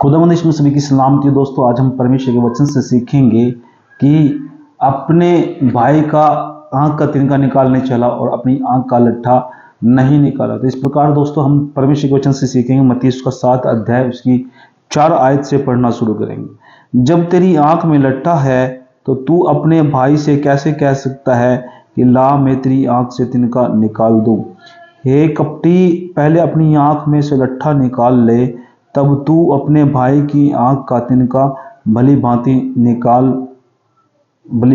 खुदावंद यीशु में सभी की सलामती हो। दोस्तों, आज हम परमेश्वर के वचन से सीखेंगे कि अपने भाई का आंख का तिनका निकालने चला और अपनी आंख का लट्ठा नहीं निकाला। तो इस प्रकार दोस्तों हम परमेश्वर के वचन से सीखेंगे। मत्ती उसका 7 अध्याय उसकी 4 आयत से पढ़ना शुरू करेंगे। जब तेरी आंख में लट्ठा है तो तू अपने भाई से कैसे कह सकता है कि ला मैं तेरी आंख से तिनका निकाल दूं। हे कपटी, पहले अपनी आंख में से लट्ठा निकाल ले, तब तू अपने भाई की आंख का तिनका भली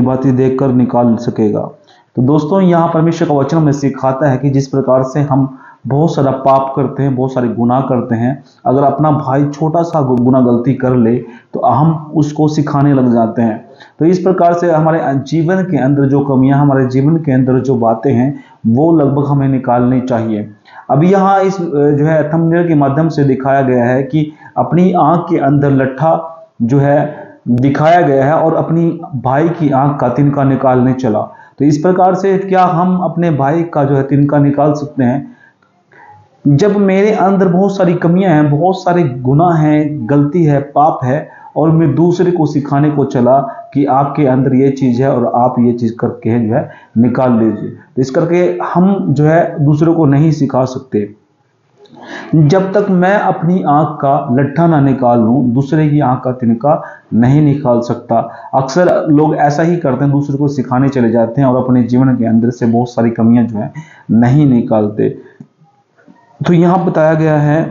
भांति देखकर निकाल सकेगा। तो दोस्तों, यहाँ परमेश्वर का वचन हमें सिखाता है कि जिस प्रकार से हम बहुत सारा पाप करते हैं, बहुत सारे गुनाह करते हैं, अगर अपना भाई छोटा सा गुनाह गलती कर ले तो हम उसको सिखाने लग जाते हैं। तो इस प्रकार से हमारे जीवन के अंदर जो कमियां, हमारे जीवन के अंदर जो बातें हैं, वो लगभग हमें निकालनी चाहिए। अभी यहाँ इस जो है थंबनेल के माध्यम से दिखाया गया है कि अपनी आंख के अंदर लट्ठा जो है दिखाया गया है और अपनी भाई की आंख का तिनका निकालने चला। तो इस प्रकार से क्या हम अपने भाई का जो है तिनका निकाल सकते हैं? जब मेरे अंदर बहुत सारी कमियां हैं, बहुत सारे गुनाह हैं, गलती है, पाप है, और मैं दूसरे को सिखाने को चला कि आपके अंदर ये चीज़ है और आप ये चीज़ करके जो है निकाल लीजिए, तो इस करके हम जो है दूसरों को नहीं सिखा सकते। जब तक मैं अपनी आंख का लट्ठा ना निकाल लूं, दूसरे की आंख का तिनका नहीं निकाल सकता। अक्सर लोग ऐसा ही करते हैं, दूसरे को सिखाने चले जाते हैं और अपने जीवन के अंदर से बहुत सारी कमियां जो है नहीं निकालते। तो यहाँ बताया गया है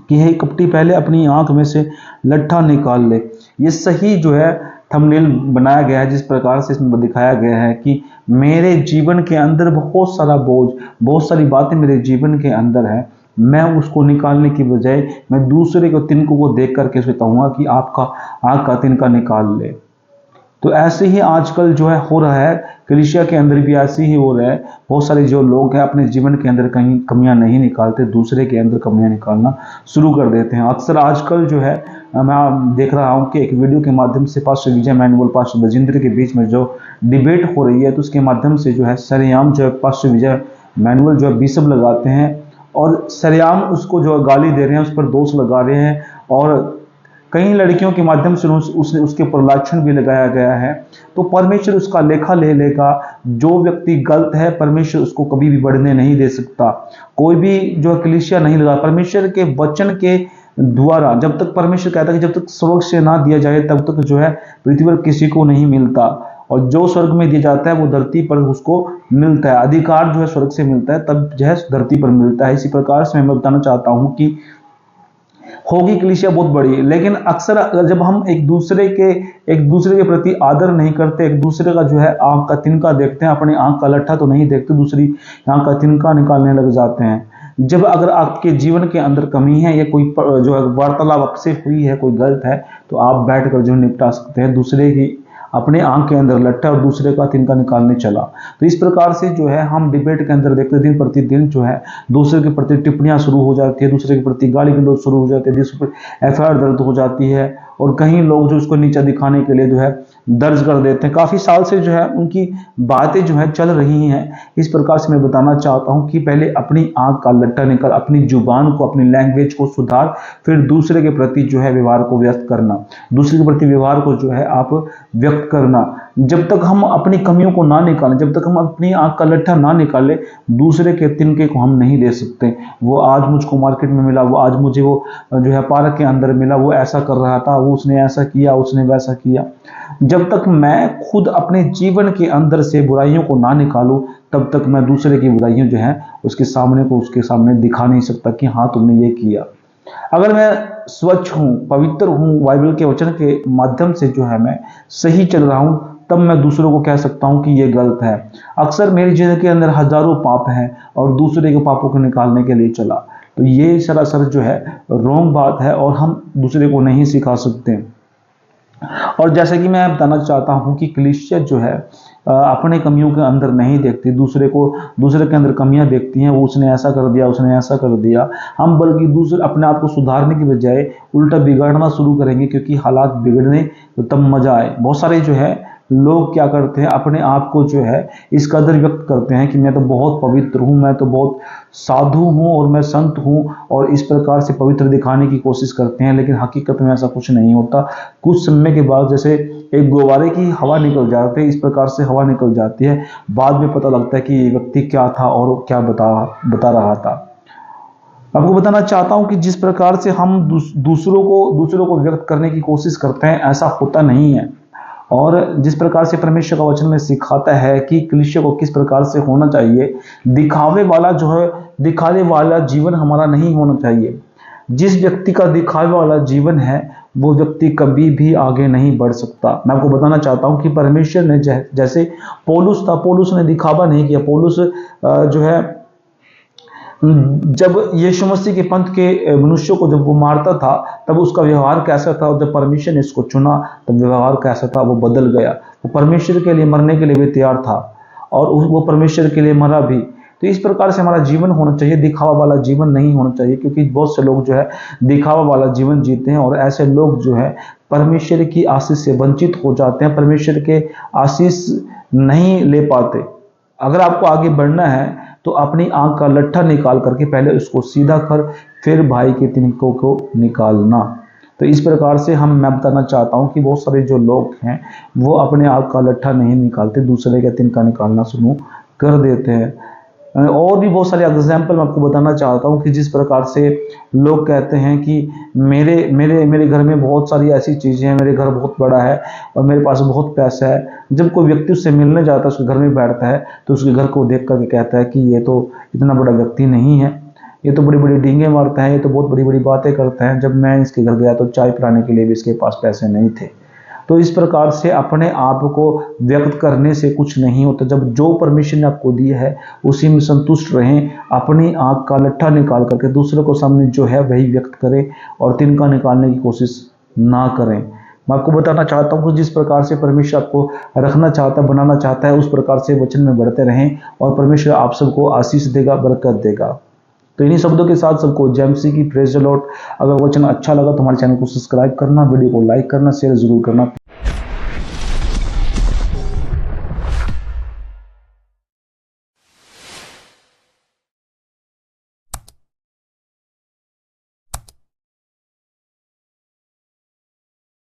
कि हे कपटी, पहले अपनी आंख में से लट्ठा निकाल ले। ये सही जो है थंबनेल बनाया गया है, जिस प्रकार से इसमें दिखाया गया है कि मेरे जीवन के अंदर बहुत सारा बोझ, बहुत सारी बातें मेरे जीवन के अंदर है, मैं उसको निकालने की बजाय मैं दूसरे को तिनकों को देख करके कहूँगा कि आपका आंख का तिनका निकाल ले। तो ऐसे ही आजकल जो है हो रहा है, कलीसिया के अंदर भी ऐसे ही हो रहा है। बहुत सारे जो लोग हैं अपने जीवन के अंदर कहीं कमियां नहीं निकालते, दूसरे के अंदर कमियां निकालना शुरू कर देते हैं। अक्सर आजकल जो है मैं देख रहा हूं कि एक वीडियो के माध्यम से पास्टर विजय मैनुअल, पास्टर बजिंद्र के बीच में जो डिबेट हो रही है, तो उसके माध्यम से जो है सरेआम जो है पास्टर विजय मैनुअल जो है बिशप लगाते हैं और सरेआम उसको जो गाली दे रहे हैं, उस पर दोष लगा रहे हैं, और कई लड़कियों के माध्यम से उसके ऊपर लाछन भी लगाया गया है। तो परमेश्वर उसका लेखा ले लेगा। जो व्यक्ति गलत है, परमेश्वर उसको कभी भी बढ़ने नहीं दे सकता। कोई भी जो कलीसिया नहीं लगा परमेश्वर के वचन के द्वारा। जब तक परमेश्वर कहता है कि जब तक स्वर्ग से ना दिया जाए तब तक जो है पृथ्वी पर किसी को नहीं मिलता, और जो स्वर्ग में दिया जाता है वो धरती पर उसको मिलता है। अधिकार जो है स्वर्ग से मिलता है, तब जो है धरती पर मिलता है। इसी प्रकार से मैं बताना चाहता हूँ कि होगी कलीसिया बहुत बड़ी, लेकिन अक्सर जब हम एक दूसरे के प्रति आदर नहीं करते, एक दूसरे का जो है आंख का तिनका देखते हैं, अपनी आंख का लट्ठा तो नहीं देखते, दूसरी आंख का तिनका निकालने लग जाते हैं। जब अगर आपके जीवन के अंदर कमी है या कोई जो है वार्तालाप आपसे हुई है, कोई गलत है, तो आप बैठकर जो निपटा सकते हैं। दूसरे की अपने आंख के अंदर लट्ठा और दूसरे का तिनका निकालने चला। तो इस प्रकार से जो है हम डिबेट के अंदर देखते दिन प्रतिदिन जो है दूसरे के प्रति टिप्पणियां शुरू हो जाती है, दूसरे के प्रति गाली गलौज शुरू हो जाती है, दूसरे पर एफआईआर दर्ज हो जाती है, और कहीं लोग जो उसको नीचा दिखाने के लिए जो है दर्ज कर देते हैं। काफी साल से जो है उनकी बातें जो है चल रही हैं। इस प्रकार से मैं बताना चाहता हूं कि पहले अपनी आंख का लट्ठा निकाल, अपनी जुबान को, अपनी लैंग्वेज को सुधार, फिर दूसरे के प्रति जो है व्यवहार को व्यक्त करना, दूसरे के प्रति व्यवहार को जो है आप व्यक्त करना। जब तक हम अपनी कमियों को ना निकालें, जब तक हम अपनी आंख का लट्ठा ना निकालें, दूसरे के तिनके को हम नहीं दे सकते। वो आज मुझको मार्केट में मिला, वो आज मुझे वो जो है पार्क के अंदर मिला, वो ऐसा कर रहा था, वो उसने ऐसा किया, उसने वैसा किया। जब तक मैं खुद अपने जीवन के अंदर से बुराइयों को ना निकालूं, तब तक मैं दूसरे की बुराइयां जो है उसके सामने दिखा नहीं सकता कि हाँ तुमने ये किया। अगर मैं स्वच्छ हूं, पवित्र हूं, बाइबल के वचन के माध्यम से जो है मैं सही चल रहा हूं, तब मैं दूसरों को कह सकता हूं कि ये गलत है। अक्सर मेरी जिंदगी के अंदर हजारों पाप हैं और दूसरे के पापों को निकालने के लिए चला, तो ये सरासर जो है रॉन्ग बात है और हम दूसरे को नहीं सिखा सकते। और जैसे कि मैं बताना चाहता हूं कि कलीसिया जो है अपने कमियों के अंदर नहीं देखती, दूसरे के अंदर कमियां देखती हैं। वो उसने ऐसा कर दिया, उसने ऐसा कर दिया। हम बल्कि दूसरे अपने आप को सुधारने की बजाय उल्टा बिगाड़ना शुरू करेंगे, क्योंकि हालात बिगड़ने तो तब मजा आए। बहुत सारे जो है लोग क्या करते हैं, अपने आप को जो है इस कदर व्यक्त करते हैं कि मैं तो बहुत पवित्र हूँ, मैं तो बहुत साधु हूँ और मैं संत हूँ, और इस प्रकार से पवित्र दिखाने की कोशिश करते हैं। लेकिन हकीकत में ऐसा कुछ नहीं होता। कुछ समय के बाद जैसे एक गुब्बारे की हवा निकल जाती है, इस प्रकार से हवा निकल जाती है, बाद में पता लगता है कि ये व्यक्ति क्या था और क्या बता रहा था। आपको बताना चाहता हूं कि जिस प्रकार से हम दूसरों को व्यक्त करने की कोशिश करते हैं, ऐसा होता नहीं है। और जिस प्रकार से परमेश्वर का वचन में सिखाता है कि कलीसिया को किस प्रकार से होना चाहिए, दिखावे वाला जीवन हमारा नहीं होना चाहिए। जिस व्यक्ति का दिखावे वाला जीवन है, वो व्यक्ति कभी भी आगे नहीं बढ़ सकता। मैं आपको बताना चाहता हूं कि परमेश्वर ने जैसे पौलुस था, पौलुस ने दिखावा नहीं किया। पौलुस जो है, जब यीशु मसीह के पंथ के मनुष्यों को जब वो मारता था, तब उसका व्यवहार कैसा था, और जब परमेश्वर ने इसको चुना तब व्यवहार कैसा था, वो बदल गया। वो परमेश्वर के लिए मरने के लिए भी तैयार था, और वो परमेश्वर के लिए मरा भी। तो इस प्रकार से हमारा जीवन होना चाहिए, दिखावा वाला जीवन नहीं होना चाहिए, क्योंकि बहुत से लोग जो है दिखावा वाला जीवन जीते हैं, और ऐसे लोग जो है परमेश्वर की आशीष से वंचित हो जाते हैं, परमेश्वर के आशीष नहीं ले पाते। अगर आपको आगे बढ़ना है तो अपनी आंख का लट्ठा निकाल करके पहले उसको सीधा कर, फिर भाई के तिनकों को निकालना। तो इस प्रकार से मैं बताना चाहता हूं कि बहुत सारे जो लोग हैं वो अपने आंख का लट्ठा नहीं निकालते, दूसरे का तिनका निकालना शुरू कर देते हैं। और भी बहुत सारे एग्जाम्पल मैं आपको बताना चाहता हूं कि जिस प्रकार से लोग कहते हैं कि मेरे घर में बहुत सारी ऐसी चीज़ें हैं, मेरे घर बहुत बड़ा है और मेरे पास बहुत पैसा है। जब कोई व्यक्ति उससे मिलने जाता है, उसके घर में बैठता है, तो उसके घर को देख करके कहता है कि ये तो इतना बड़ा व्यक्ति नहीं है, ये तो बड़ी बड़ी डींगे मारता है, ये तो बहुत बड़ी बड़ी बातें करता है। जब मैं इसके घर गया तो चाय पिलाने के लिए भी इसके पास पैसे नहीं थे। तो इस प्रकार से अपने आप को व्यक्त करने से कुछ नहीं होता। जब जो परमिशन आपको दी है उसी में संतुष्ट रहें, अपनी आंख का लट्ठा निकाल करके दूसरे को सामने जो है वही व्यक्त करें, और तिनका निकालने की कोशिश ना करें। मैं आपको बताना चाहता हूँ कि जिस प्रकार से परमेश्वर आपको रखना चाहता है, बनाना चाहता है, उस प्रकार से वचन में बढ़ते रहें, और परमेश्वर आप सबको आशीष देगा, बरकत देगा। तो इन्हीं शब्दों के साथ सबको जय मसीह की, प्रेज द लॉर्ड। अगर वचन अच्छा लगा तो हमारे चैनल को सब्सक्राइब करना, वीडियो को लाइक करना, शेयर जरूर करना।